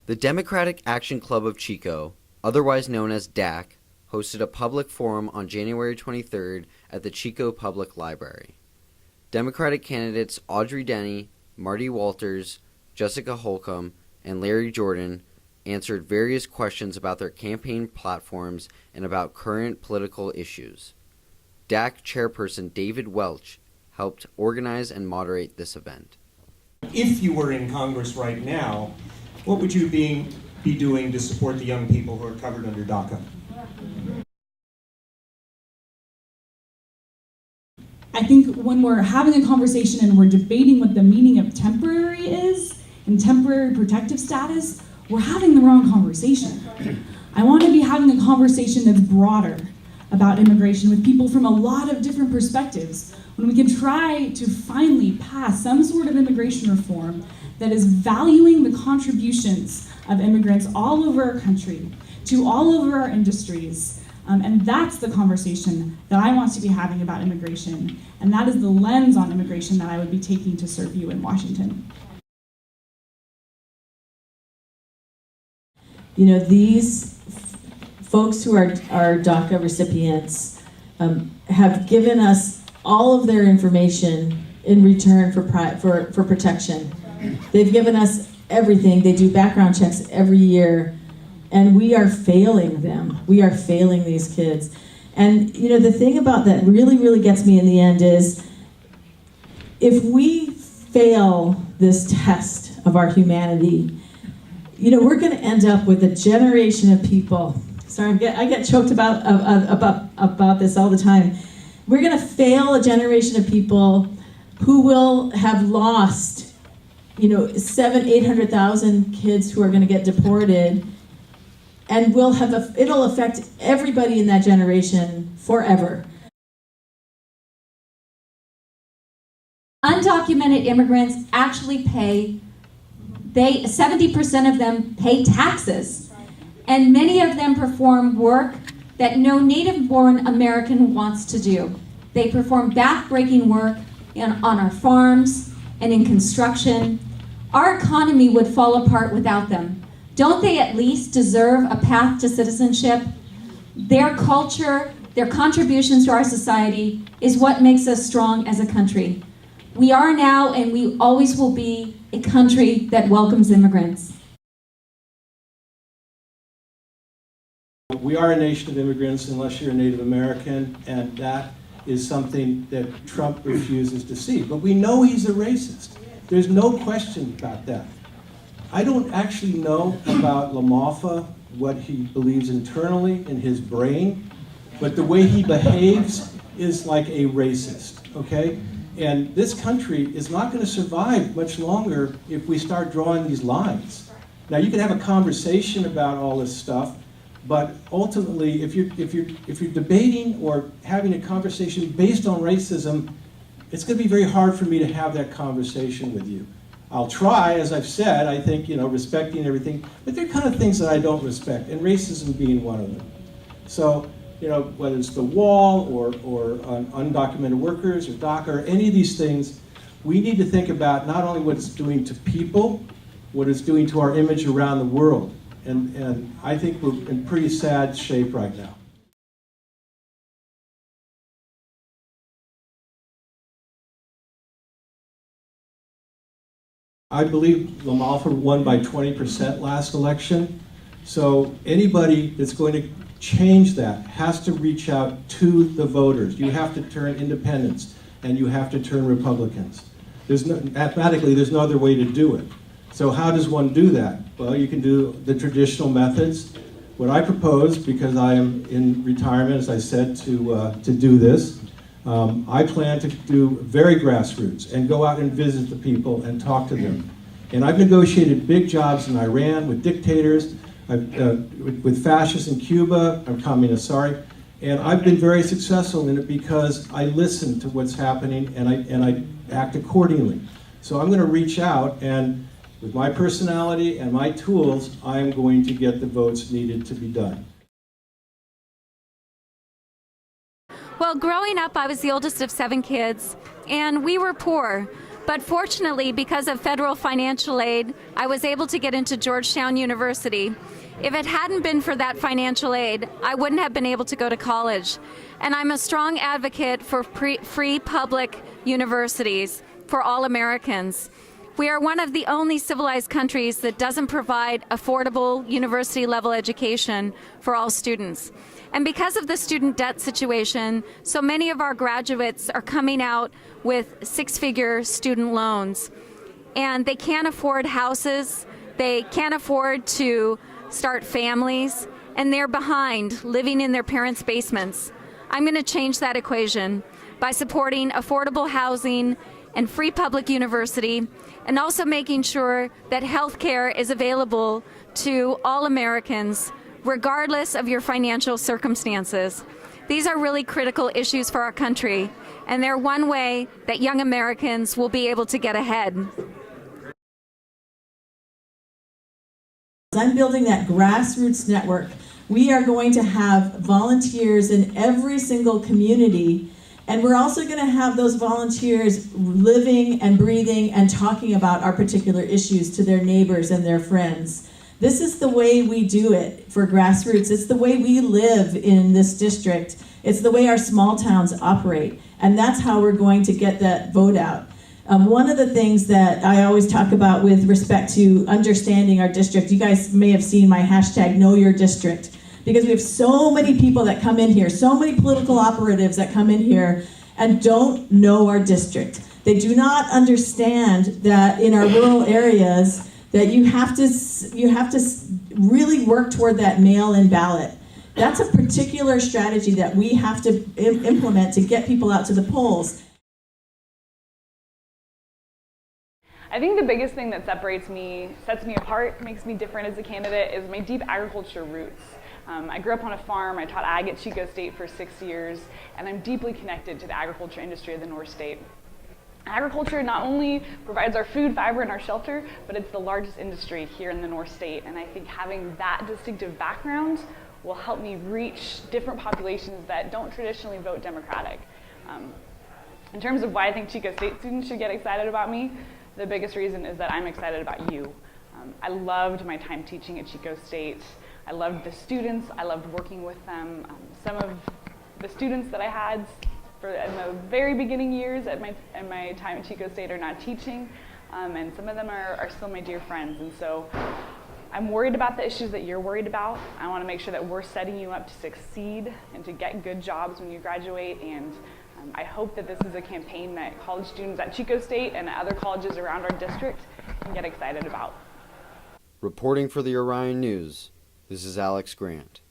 The Democratic Action Club of Chico, otherwise known as DAC, hosted a public forum on January 23rd at the Chico Public Library. Democratic candidates Audrey Denney, Marty Walters, Jessica Holcombe, and Larry Jordan answered various questions about their campaign platforms and about current political issues. DAC chairperson David Welch helped organize and moderate this event. If you were in Congress right now, what would you be doing to support the young people who are covered under DACA? I think when we're having a conversation and we're debating what the meaning of temporary is and temporary protective status, we're having the wrong conversation. I want to be having a conversation that's broader about immigration with people from a lot of different perspectives, when we can try to finally pass some sort of immigration reform that is valuing the contributions of immigrants all over our country, to all over our industries. And that's the conversation that I want to be having about immigration. And that is the lens on immigration that I would be taking to serve you in Washington. You know, these folks who are DACA recipients have given us all of their information in return for protection. They've given us everything. They do background checks every year. And we are failing them. We are failing these kids. And you know, the thing about that really, really gets me in the end is, if we fail this test of our humanity, you know, we're gonna end up with a generation of people. Sorry, I get choked about this all the time. We're gonna fail a generation of people who will have lost, you know, 800,000 kids who are gonna get deported. And it'll affect everybody in that generation forever. Undocumented immigrants actually 70% of them pay taxes. And many of them perform work that no native-born American wants to do. They perform back-breaking work on our farms and in construction. Our economy would fall apart without them. Don't they at least deserve a path to citizenship? Their culture, their contributions to our society is what makes us strong as a country. We are now and we always will be a country that welcomes immigrants. We are a nation of immigrants unless you're a Native American, and that is something that Trump refuses to see. But we know he's a racist. There's no question about that. I don't actually know about LaMalfa, what he believes internally in his brain, but the way he behaves is like a racist, okay? And this country is not going to survive much longer if we start drawing these lines. Now, you can have a conversation about all this stuff, but ultimately, if you're debating or having a conversation based on racism, it's going to be very hard for me to have that conversation with you. I'll try, as I've said, I think, you know, respecting everything, but there are kind of things that I don't respect, and racism being one of them. So, you know, whether it's the wall or undocumented workers or DACA or any of these things, we need to think about not only what it's doing to people, what it's doing to our image around the world. And I think we're in pretty sad shape right now. I believe LaMalfa won by 20% last election. So anybody that's going to change that has to reach out to the voters. You have to turn independents and you have to turn Republicans. Mathematically, there's no other way to do it. So how does one do that? Well, you can do the traditional methods. What I propose, because I am in retirement, as I said, to do this, I plan to do very grassroots and go out and visit the people and talk to them. And I've negotiated big jobs in Iran with dictators, with fascists in Cuba, I'm communist, sorry, and I've been very successful in it because I listen to what's happening and I act accordingly. So I'm going to reach out, and with my personality and my tools, I'm going to get the votes needed to be done. Well, growing up, I was the oldest of 7 kids, and we were poor. But fortunately, because of federal financial aid, I was able to get into Georgetown University. If it hadn't been for that financial aid, I wouldn't have been able to go to college. And I'm a strong advocate for free public universities for all Americans. We are one of the only civilized countries that doesn't provide affordable university-level education for all students. And because of the student debt situation, so many of our graduates are coming out with six-figure student loans. And they can't afford houses, they can't afford to start families, and they're behind, living in their parents' basements. I'm going to change that equation by supporting affordable housing and free public university, and also making sure that health care is available to all Americans, regardless of your financial circumstances. These are really critical issues for our country, and they're one way that young Americans will be able to get ahead. I'm building that grassroots network. We are going to have volunteers in every single community, and we're also going to have those volunteers living and breathing and talking about our particular issues to their neighbors and their friends. This is the way we do it for grassroots. It's the way we live in this district. It's the way our small towns operate, and that's how we're going to get that vote out. One of the things that I always talk about with respect to understanding our district, you guys may have seen my hashtag Know Your District, because we have so many people that come in here, so many political operatives that come in here and don't know our district. They do not understand that in our rural areas that you have to really work toward that mail-in ballot. That's a particular strategy that we have to implement to get people out to the polls. I think the biggest thing that sets me apart, makes me different as a candidate, is my deep agriculture roots. I grew up on a farm, I taught ag at Chico State for 6 years, and I'm deeply connected to the agriculture industry of the North State. Agriculture not only provides our food, fiber, and our shelter, but it's the largest industry here in the North State, and I think having that distinctive background will help me reach different populations that don't traditionally vote Democratic. In terms of why I think Chico State students should get excited about me, the biggest reason is that I'm excited about you. I loved my time teaching at Chico State. I loved the students. I loved working with them. Some of the students that I had in the very beginning years at my time at Chico State are not teaching, and some of them are still my dear friends. And so I'm worried about the issues that you're worried about. I want to make sure that we're setting you up to succeed and to get good jobs when you graduate, and I hope that this is a campaign that college students at Chico State and other colleges around our district can get excited about. Reporting for the Orion News, this is Alex Grant.